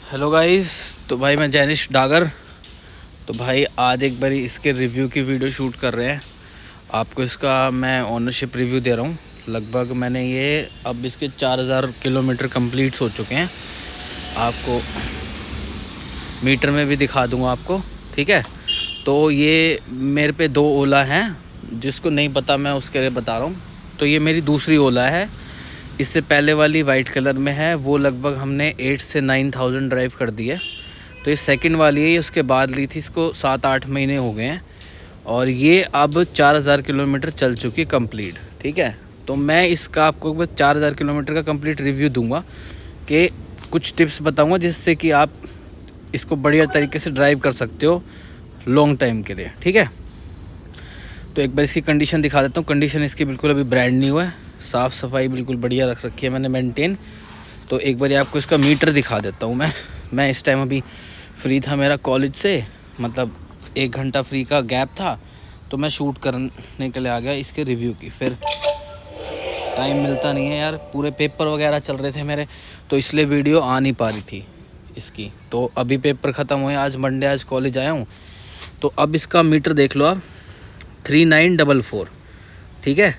Hello guys. तो भाई मैं जैनिश डागर। तो भाई आज एक बारी इसके रिव्यू की वीडियो शूट कर रहे हैं। आपको इसका मैं ओनरशिप रिव्यू दे रहा हूँ। लगभग मैंने ये अब इसके 4000 किलोमीटर कंप्लीट्स हो चुके हैं। आपको मीटर में भी दिखा दूँगा आपको, ठीक है। तो ये मेरे पे 2 ओला हैं, जिसको नहीं पता मैं उसके लिए बता रहा हूँ। तो ये मेरी दूसरी ओला है। इससे पहले वाली वाइट कलर में है, वो लगभग हमने 8 से 9000 ड्राइव कर दी है। तो ये सेकंड वाली है, ये उसके बाद ली थी, इसको 7-8 महीने हो गए हैं और ये अब 4000 किलोमीटर चल चुकी है कंप्लीट, ठीक है। तो मैं इसका आपको बस 4000 किलोमीटर का कंप्लीट रिव्यू दूंगा कि कुछ टिप्स बताऊंगा जिससे कि आप इसको बढ़िया तरीके से ड्राइव कर सकते हो लॉन्ग टाइम के लिए, ठीक है। तो एक बार इसकी कंडीशन दिखा देता हूँ। कंडीशन इसकी बिल्कुल अभी ब्रांड न्यू है, साफ़ सफाई बिल्कुल बढ़िया रख रखी है मैंने मेंटेन। तो एक बार आपको इसका मीटर दिखा देता हूँ। मैं इस टाइम अभी फ्री था मेरा कॉलेज से, मतलब 1 घंटा फ्री का गैप था, तो मैं शूट करने के लिए आ गया इसके रिव्यू की। फिर टाइम मिलता नहीं है यार, पूरे पेपर वगैरह चल रहे थे मेरे, तो इसलिए वीडियो आ नहीं पा रही थी इसकी। तो अभी पेपर ख़त्म हुए, आज मंडे, आज कॉलेज आया हूँ। तो अब इसका मीटर देख लो आप, 3944, ठीक है।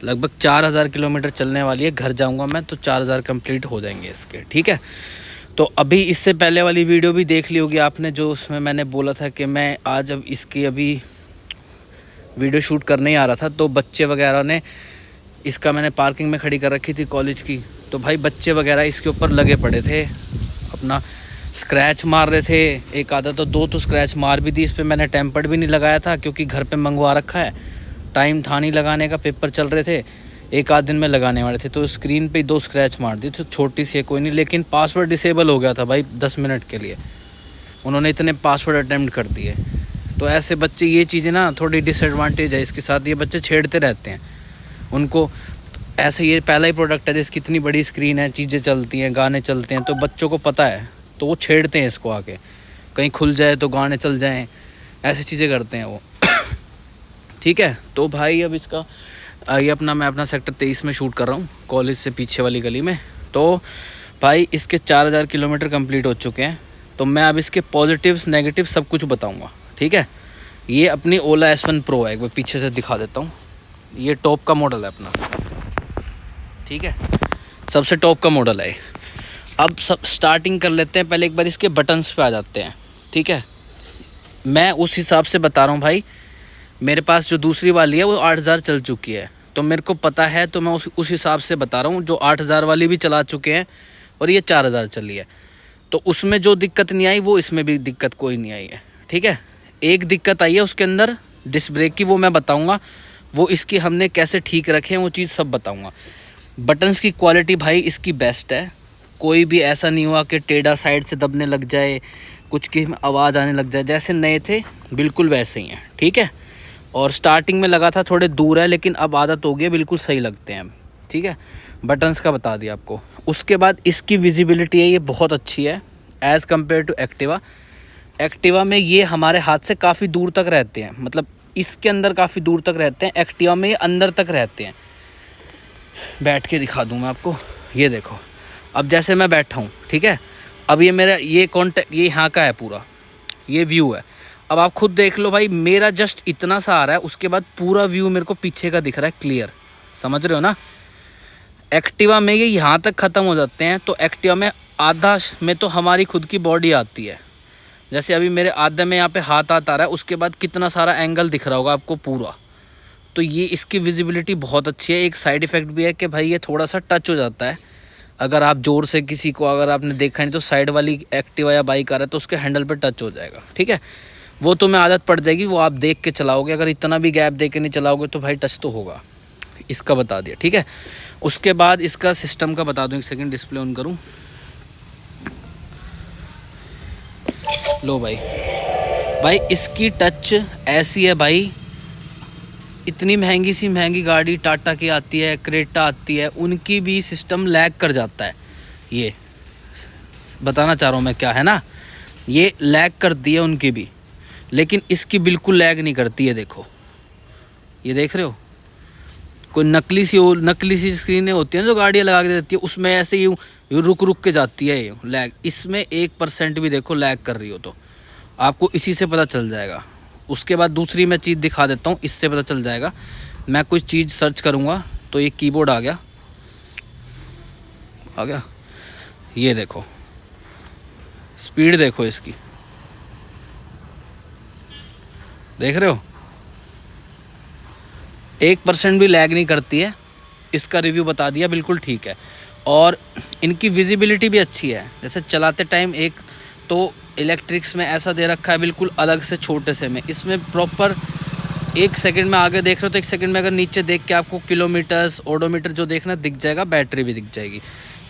लगभग 4000 किलोमीटर चलने वाली है। घर जाऊंगा मैं तो 4000 कंप्लीट हो जाएंगे इसके, ठीक है। तो अभी इससे पहले वाली वीडियो भी देख ली होगी आपने, जो उसमें मैंने बोला था कि मैं आज अब इसकी अभी वीडियो शूट करने ही आ रहा था। तो बच्चे वगैरह ने इसका, मैंने पार्किंग में खड़ी कर रखी थी कॉलेज की, तो भाई बच्चे वगैरह इसके ऊपर लगे पड़े थे, अपना स्क्रैच मार रहे थे। एक आधा तो 2 तो स्क्रैच मार भी दी इस पर। मैंने टेम्पर्ड भी नहीं लगाया था क्योंकि घर पे मंगवा रखा है, टाइम था नहीं लगाने का, पेपर चल रहे थे, 1 आध दिन में लगाने वाले थे। तो स्क्रीन पे 2 स्क्रैच मार दी, तो छोटी सी है कोई नहीं, लेकिन पासवर्ड डिसेबल हो गया था भाई 10 मिनट के लिए। उन्होंने इतने पासवर्ड अटैम्प्ट कर दिए। तो ऐसे बच्चे, ये चीज़ें ना थोड़ी डिसएडवांटेज है इसके साथ, ये बच्चे छेड़ते रहते हैं उनको। ऐसे ये पहला ही प्रोडक्ट है जिसकी इतनी बड़ी स्क्रीन है, चीज़ें चलती हैं, गाने चलते हैं, तो बच्चों को पता है, तो वो छेड़ते हैं इसको आके, कहीं खुल जाए तो गाने चल जाएँ, ऐसी चीज़ें करते हैं वो, ठीक है। तो भाई अब इसका ये मैं अपना सेक्टर 23 में शूट कर रहा हूँ, कॉलेज से पीछे वाली गली में। तो भाई इसके 4000 किलोमीटर कंप्लीट हो चुके हैं। तो मैं अब इसके पॉजिटिव्स नेगेटिव सब कुछ बताऊँगा, ठीक है। ये अपनी ओला S1 Pro है, एक बार पीछे से दिखा देता हूँ। ये टॉप का मॉडल है अपना, ठीक है, सबसे टॉप का मॉडल है। अब सब स्टार्टिंग कर लेते हैं, पहले एक बार इसके बटन्स पे आ जाते हैं, ठीक है। मैं उस हिसाब से बता रहा हूँ भाई, मेरे पास जो दूसरी वाली है वो 8000 चल चुकी है, तो मेरे को पता है, तो मैं उस हिसाब से बता रहा हूँ। जो 8000 वाली भी चला चुके हैं और ये 4000 चली है, तो उसमें जो दिक्कत नहीं आई वो इसमें भी दिक्कत कोई नहीं आई है, ठीक है। एक दिक्कत आई है उसके अंदर डिस्क ब्रेक की, वो मैं बताऊँगा, वो इसकी हमने कैसे ठीक रखे हैं वो चीज़ सब बताऊँगा। बटन्स की क्वालिटी भाई इसकी बेस्ट है, कोई भी ऐसा नहीं हुआ कि टेढ़ा साइड से दबने लग जाए, कुछ की आवाज़ आने लग जाए, जैसे नए थे बिल्कुल वैसे ही हैं, ठीक है। और स्टार्टिंग में लगा था थोड़े दूर है, लेकिन अब आदत हो गई है, बिल्कुल सही लगते हैं, ठीक है। बटन्स का बता दिया आपको। उसके बाद इसकी विजिबिलिटी है, ये बहुत अच्छी है as compare to Activa. Activa में ये हमारे हाथ से काफ़ी दूर तक रहते हैं, मतलब इसके अंदर काफ़ी दूर तक रहते हैं, एक्टिवा में ये अंदर तक रहते हैं। बैठ के दिखा दूँ मैं आपको, ये देखो, अब जैसे मैं बैठा हूँ, ठीक है। अब ये मेरा ये कॉन्टेक्ट, ये यहाँ का है पूरा, ये व्यू है। अब आप खुद देख लो भाई, मेरा जस्ट इतना सा आ रहा है, उसके बाद पूरा व्यू मेरे को पीछे का दिख रहा है क्लियर, समझ रहे हो ना। एक्टिवा में ये यहाँ तक ख़त्म हो जाते हैं, तो एक्टिवा में आधा में तो हमारी खुद की बॉडी आती है। जैसे अभी मेरे आधे में यहाँ पे हाथ आ रहा है, उसके बाद कितना सारा एंगल दिख रहा होगा आपको पूरा। तो ये इसकी विजिबिलिटी बहुत अच्छी है। एक साइड इफ़ेक्ट भी है कि भाई ये थोड़ा सा टच हो जाता है, अगर आप ज़ोर से किसी को, अगर आपने देखा नहीं तो साइड वाली एक्टिवा या बाइक आ रहा है तो उसके हैंडल पर टच हो जाएगा, ठीक है। वो तो मैं आदत पड़ जाएगी, वो आप देख के चलाओगे, अगर इतना भी गैप दे के नहीं चलाओगे तो भाई टच तो होगा। इसका बता दिया, ठीक है। उसके बाद इसका सिस्टम का बता दूं, एक सेकंड डिस्प्ले ऑन करूं। लो भाई इसकी टच ऐसी है भाई, इतनी महंगी गाड़ी टाटा की आती है, क्रेटा आती है, उनकी भी सिस्टम लैग कर जाता है। ये बताना चाह रहा हूँ मैं क्या है ना, ये लैग करती है उनकी भी, लेकिन इसकी बिल्कुल लैग नहीं करती है। देखो, ये देख रहे हो, कोई नकली सी स्क्रीनें होती हैं जो गाड़ियाँ लगा के देती है, उसमें ऐसे ही यूँ रुक रुक के जाती है ये लैग। इसमें 1% भी देखो लैग कर रही हो तो आपको इसी से पता चल जाएगा। उसके बाद दूसरी मैं चीज़ दिखा देता हूँ, इससे पता चल जाएगा। मैं कुछ चीज़ सर्च करूँगा तो ये कीबोर्ड आ गया, ये देखो स्पीड देखो इसकी, देख रहे हो 1% भी लैग नहीं करती है। इसका रिव्यू बता दिया, बिल्कुल ठीक है। और इनकी विजिबिलिटी भी अच्छी है, जैसे चलाते टाइम एक तो इलेक्ट्रिक्स में ऐसा दे रखा है बिल्कुल अलग से छोटे से में, इसमें प्रॉपर 1 सेकंड में आगे देख रहे हो तो 1 सेकंड में अगर नीचे देख के आपको किलोमीटर्स ओडोमीटर जो देखना दिख जाएगा, बैटरी भी दिख जाएगी।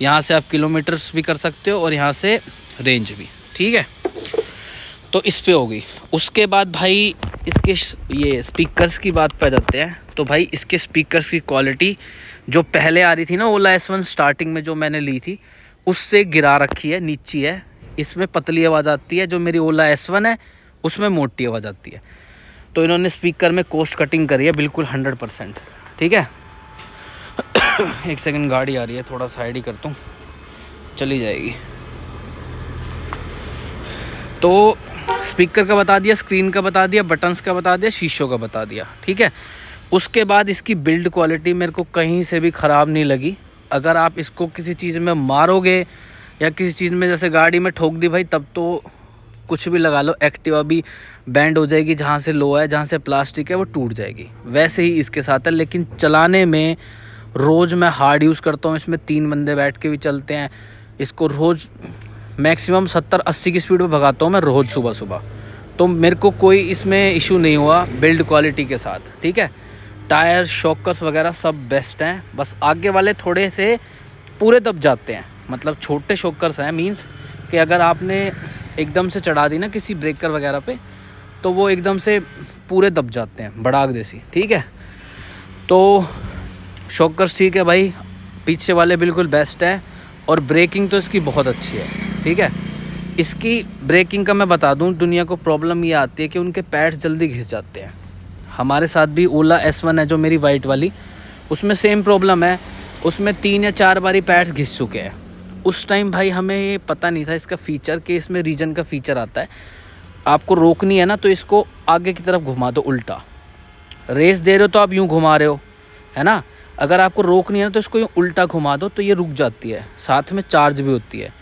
यहाँ से आप किलोमीटर्स भी कर सकते हो और यहाँ से रेंज भी, ठीक है। तो इस पे होगी। उसके बाद भाई इसके ये स्पीकर्स की बात पे जाते हैं। तो भाई इसके स्पीकर्स की क्वालिटी जो पहले आ रही थी ना ओला S1 स्टार्टिंग में जो मैंने ली थी, उससे गिरा रखी है, नीची है। इसमें पतली आवाज़ आती है, जो मेरी ओला S1 है उसमें मोटी आवाज़ आती है। तो इन्होंने स्पीकर में कॉस्ट कटिंग करी है बिल्कुल 100%, ठीक है। 1 सेकंड, गाड़ी आ रही है, थोड़ा साइड ही करता हूँ, चली जाएगी। तो स्पीकर का बता दिया, स्क्रीन का बता दिया, बटन्स का बता दिया, शीशों का बता दिया, ठीक है। उसके बाद इसकी बिल्ड क्वालिटी मेरे को कहीं से भी ख़राब नहीं लगी। अगर आप इसको किसी चीज़ में मारोगे या किसी चीज़ में जैसे गाड़ी में ठोक दी भाई, तब तो कुछ भी लगा लो, एक्टिवा भी बैंड हो जाएगी, जहाँ से लो है, जहाँ से प्लास्टिक है वो टूट जाएगी। वैसे ही इसके साथ है। लेकिन चलाने में रोज़ मैं हार्ड यूज़ करता हूँ, इसमें 3 बंदे बैठ के भी चलते हैं। इसको रोज़ मैक्सिमम 70-80 की स्पीड में भगाता हूँ मैं रोज़ सुबह सुबह। तो मेरे को कोई इसमें इशू नहीं हुआ बिल्ड क्वालिटी के साथ, ठीक है। टायर शॉकर्स वगैरह सब बेस्ट हैं, बस आगे वाले थोड़े से पूरे दब जाते हैं, मतलब छोटे शॉकर्स हैं, मींस कि अगर आपने एकदम से चढ़ा दी ना किसी ब्रेकर वगैरह पे तो वो एकदम से पूरे दब जाते हैं, भड़ाक जैसी, ठीक है। तो शॉकर्स ठीक है भाई, पीछे वाले बिल्कुल बेस्ट है। और ब्रेकिंग तो इसकी बहुत अच्छी है, ठीक है। इसकी ब्रेकिंग का मैं बता दूं, दुनिया को प्रॉब्लम ये आती है कि उनके पैड्स जल्दी घिस जाते हैं। हमारे साथ भी ओला S1 है जो मेरी वाइट वाली, उसमें सेम प्रॉब्लम है। उसमें 3 या 4 बारी पैड्स घिस चुके हैं। उस टाइम भाई हमें ये पता नहीं था इसका फ़ीचर, कि इसमें रीजन का फ़ीचर आता है। आपको रोकनी है ना तो इसको आगे की तरफ घुमा दो, उल्टा रेस दे रहे हो तो आप यूँ घुमा रहे हो, है ना। अगर आपको रोकनी है ना तो इसको यूँ उल्टा घुमा दो तो ये रुक जाती है, साथ में चार्ज भी होती है।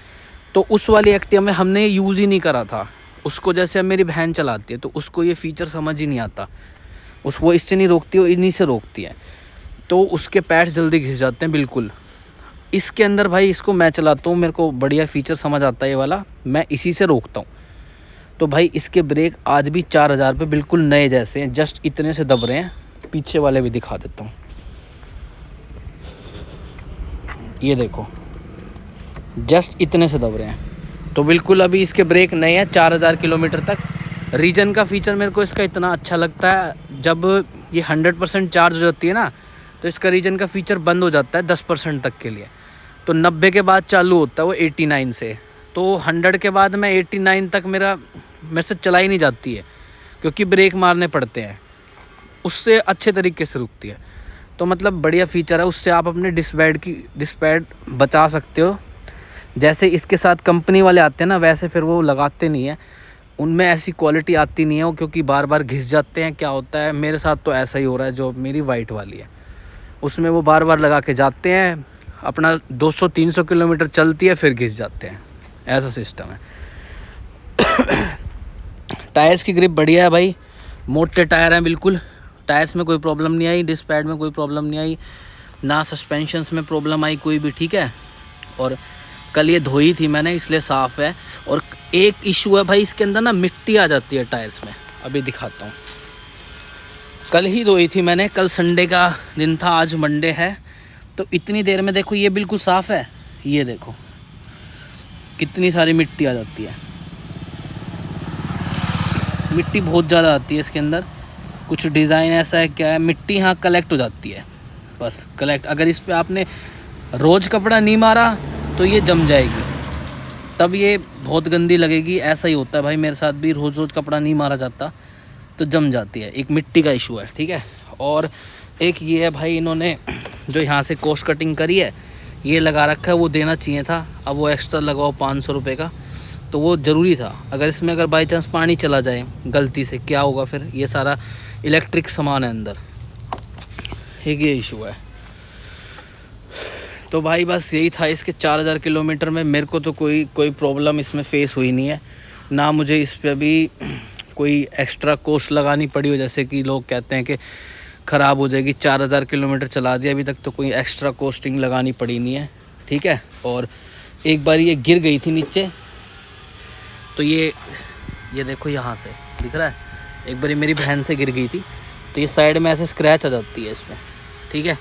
तो उस वाली एक्टिवा में हमने यूज़ ही नहीं करा था उसको। जैसे अब मेरी बहन चलाती है तो उसको ये फ़ीचर समझ ही नहीं आता, वो इससे नहीं रोकती, वो इन्हीं से रोकती है, तो उसके पैड्स जल्दी घिस जाते हैं बिल्कुल। इसके अंदर भाई इसको मैं चलाता हूँ, मेरे को बढ़िया फ़ीचर समझ आता है ये वाला, मैं इसी से रोकता हूँ। तो भाई इसके ब्रेक आज भी 4000 पे बिल्कुल नए जैसे हैं, जस्ट इतने से दब रहे हैं। पीछे वाले भी दिखा देता हूँ, ये देखो जस्ट इतने से दब रहे हैं। तो बिल्कुल अभी इसके ब्रेक नए हैं 4000 किलोमीटर तक। रीजन का फ़ीचर मेरे को इसका इतना अच्छा लगता है, जब ये 100% चार्ज हो जाती है ना तो इसका रीजन का फ़ीचर बंद हो जाता है 10% तक के लिए। तो 90 के बाद चालू होता है वो 89 से। तो 100 के बाद मैं 89 तक मेरे से चलाई नहीं जाती है, क्योंकि ब्रेक मारने पड़ते हैं, उससे अच्छे तरीके से रुकती है। तो मतलब बढ़िया फ़ीचर है, उससे आप अपने डिस्पैड बचा सकते हो। जैसे इसके साथ कंपनी वाले आते हैं ना, वैसे फिर वो लगाते नहीं है, उनमें ऐसी क्वालिटी आती नहीं है वो, क्योंकि बार बार घिस जाते हैं। क्या होता है मेरे साथ तो ऐसा ही हो रहा है, जो मेरी वाइट वाली है उसमें वो बार बार लगा के जाते हैं, अपना 200-300 किलोमीटर चलती है फिर घिस जाते हैं, ऐसा सिस्टम है। टायर्स की ग्रिप बढ़िया है भाई, मोटे टायर हैं बिल्कुल, टायर्स में कोई प्रॉब्लम नहीं आई, डिस्क पैड में कोई प्रॉब्लम नहीं आई, ना सस्पेंशंस में प्रॉब्लम आई कोई भी, ठीक है। और कल ये धोई थी मैंने इसलिए साफ़ है। और एक इशू है भाई इसके अंदर ना, मिट्टी आ जाती है टायर्स में, अभी दिखाता हूँ। कल ही धोई थी मैंने, कल संडे का दिन था, आज मंडे है। तो इतनी देर में देखो ये बिल्कुल साफ़ है, ये देखो कितनी सारी मिट्टी आ जाती है, मिट्टी बहुत ज़्यादा आती है इसके अंदर। कुछ डिज़ाइन ऐसा है क्या है, मिट्टी यहाँ कलेक्ट हो जाती है, बस कलेक्ट। अगर इस पे आपने रोज़ कपड़ा नहीं मारा तो ये जम जाएगी, तब ये बहुत गंदी लगेगी। ऐसा ही होता है भाई, मेरे साथ भी रोज़ कपड़ा नहीं मारा जाता तो जम जाती है, एक मिट्टी का इशू है, ठीक है। और एक ये है भाई, इन्होंने जो यहाँ से कॉस्ट कटिंग करी है ये लगा रखा है, वो देना चाहिए था। अब वो एक्स्ट्रा लगाओ 500 रुपये का, तो वो ज़रूरी था। अगर इसमें अगर बाई चांस पानी चला जाए गलती से, क्या होगा फिर? ये सारा इलेक्ट्रिक सामान है अंदर, एक ये इशू है। तो भाई बस यही था। इसके 4000 किलोमीटर में मेरे को तो कोई प्रॉब्लम इसमें फेस हुई नहीं है, ना मुझे इस पर अभी कोई एक्स्ट्रा कॉस्ट लगानी पड़ी हो, जैसे कि लोग कहते हैं कि ख़राब हो जाएगी। 4000 किलोमीटर चला दिया, अभी तक तो कोई एक्स्ट्रा कॉस्टिंग लगानी पड़ी नहीं है, ठीक है। और एक बार ये गिर गई थी नीचे, तो ये देखो यहाँ से दिख रहा है, एक बार मेरी बहन से गिर गई थी, तो ये साइड में ऐसे स्क्रैच आ जाती है इसमें, ठीक है।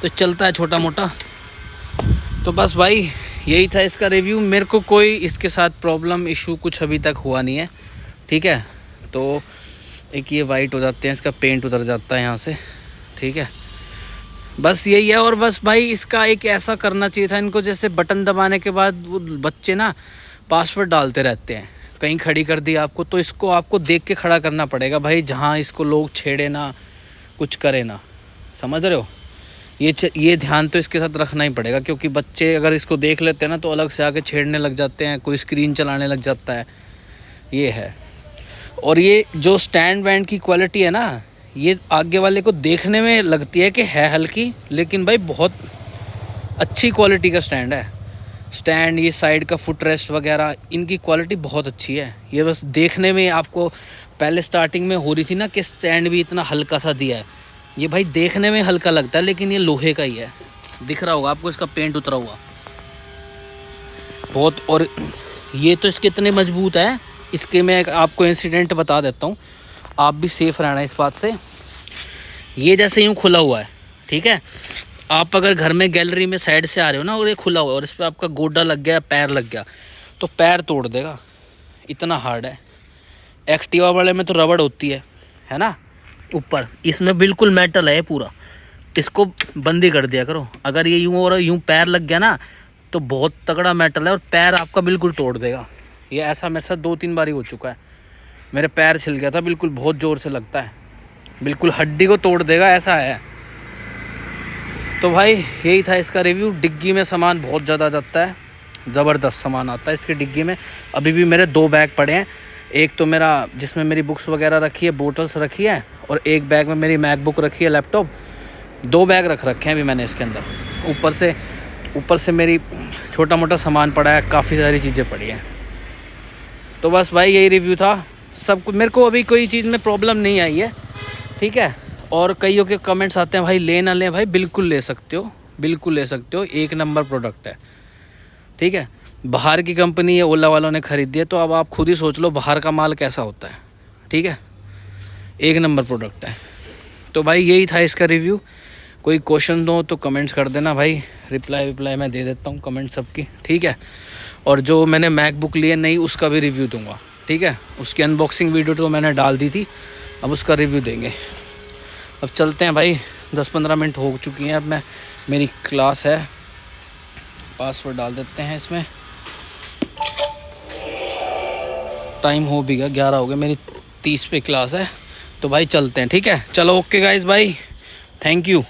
तो चलता है छोटा मोटा। तो बस भाई यही था इसका रिव्यू। मेरे को कोई इसके साथ प्रॉब्लम इशू कुछ अभी तक हुआ नहीं है, ठीक है। तो एक ये वाइट हो जाते हैं, इसका पेंट उतर जाता है यहाँ से, ठीक है। बस यही है। और बस भाई इसका एक ऐसा करना चाहिए था इनको, जैसे बटन दबाने के बाद वो बच्चे ना पासवर्ड डालते रहते हैं, कहीं खड़ी कर दी आपको, तो इसको आपको देख के खड़ा करना पड़ेगा भाई, जहाँ इसको लोग छेड़े ना, कुछ करे ना, समझ रहे हो? ये ध्यान तो इसके साथ रखना ही पड़ेगा, क्योंकि बच्चे अगर इसको देख लेते हैं ना तो अलग से आके छेड़ने लग जाते हैं, कोई स्क्रीन चलाने लग जाता है, ये है। और ये जो स्टैंड वैंड की क्वालिटी है ना, ये आगे वाले को देखने में लगती है कि है हल्की, लेकिन भाई बहुत अच्छी क्वालिटी का स्टैंड है। स्टैंड, ये साइड का फुट रेस्ट वगैरह, इनकी क्वालिटी बहुत अच्छी है। ये बस देखने में आपको पहले स्टार्टिंग में हो रही थी ना कि स्टैंड भी इतना हल्का सा दिया है, ये भाई देखने में हल्का लगता है, लेकिन ये लोहे का ही है। दिख रहा होगा आपको, इसका पेंट उतरा हुआ बहुत। और ये तो इसके इतने मजबूत है, इसके मैं आपको इंसिडेंट बता देता हूँ, आप भी सेफ़ रहना इस बात से। ये जैसे यूँ खुला हुआ है, ठीक है, आप अगर घर में गैलरी में साइड से आ रहे हो ना और ये खुला हुआ है और इस पर आपका गोडा लग गया, पैर लग गया, तो पैर तोड़ देगा, इतना हार्ड है। एक्टिवा वाले में तो रबड़ होती है ना ऊपर, इसमें बिल्कुल मेटल है पूरा। इसको बंदी कर दिया करो, अगर ये यूँ और यूँ पैर लग गया ना तो बहुत तगड़ा मेटल है और पैर आपका बिल्कुल तोड़ देगा। ये ऐसा मेरे साथ 2-3 बार ही हो चुका है, मेरे पैर छिल गया था बिल्कुल, बहुत ज़ोर से लगता है, बिल्कुल हड्डी को तोड़ देगा, ऐसा है। तो भाई यही था इसका रिव्यू। डिग्गी में सामान बहुत ज़्यादा जाता है, ज़बरदस्त सामान आता है इसकी डिग्गी में। अभी भी मेरे 2 बैग पड़े हैं, एक तो मेरा जिसमें मेरी बुक्स वगैरह रखी है, बोटल्स रखी है, और एक बैग में मेरी मैकबुक रखी है, लैपटॉप। 2 बैग रख रखे हैं अभी मैंने इसके अंदर। ऊपर से मेरी छोटा मोटा सामान पड़ा है, काफ़ी सारी चीज़ें पड़ी हैं। तो बस भाई यही रिव्यू था सब कुछ। मेरे को अभी कोई चीज़ में प्रॉब्लम नहीं आई है, ठीक है। और कईयों के कमेंट्स आते हैं भाई ले ना लें, भाई बिल्कुल ले सकते हो, बिल्कुल ले सकते हो, 1 नंबर प्रोडक्ट है, ठीक है। बाहर की कंपनी है, ओला वालों ने खरीदी है, तो अब आप खुद ही सोच लो बाहर का माल कैसा होता है, ठीक है। 1 नंबर प्रोडक्ट है। तो भाई यही था इसका रिव्यू। कोई क्वेश्चन हो तो कमेंट्स कर देना भाई, रिप्लाई मैं दे देता हूँ कमेंट सबकी, ठीक है। और जो मैंने मैकबुक लिए नहीं उसका भी रिव्यू दूंगा, ठीक है। उसकी अनबॉक्सिंग वीडियो तो मैंने डाल दी थी, अब उसका रिव्यू देंगे। अब चलते हैं भाई, 10-15 मिनट हो चुकी हैं, अब मेरी क्लास है, पासवर्ड डाल देते हैं इसमें। टाइम हो भी गया, 11 हो गए, मेरी 30 पे क्लास है, तो भाई चलते हैं, ठीक है। चलो ओके गाइस, भाई थैंक यू।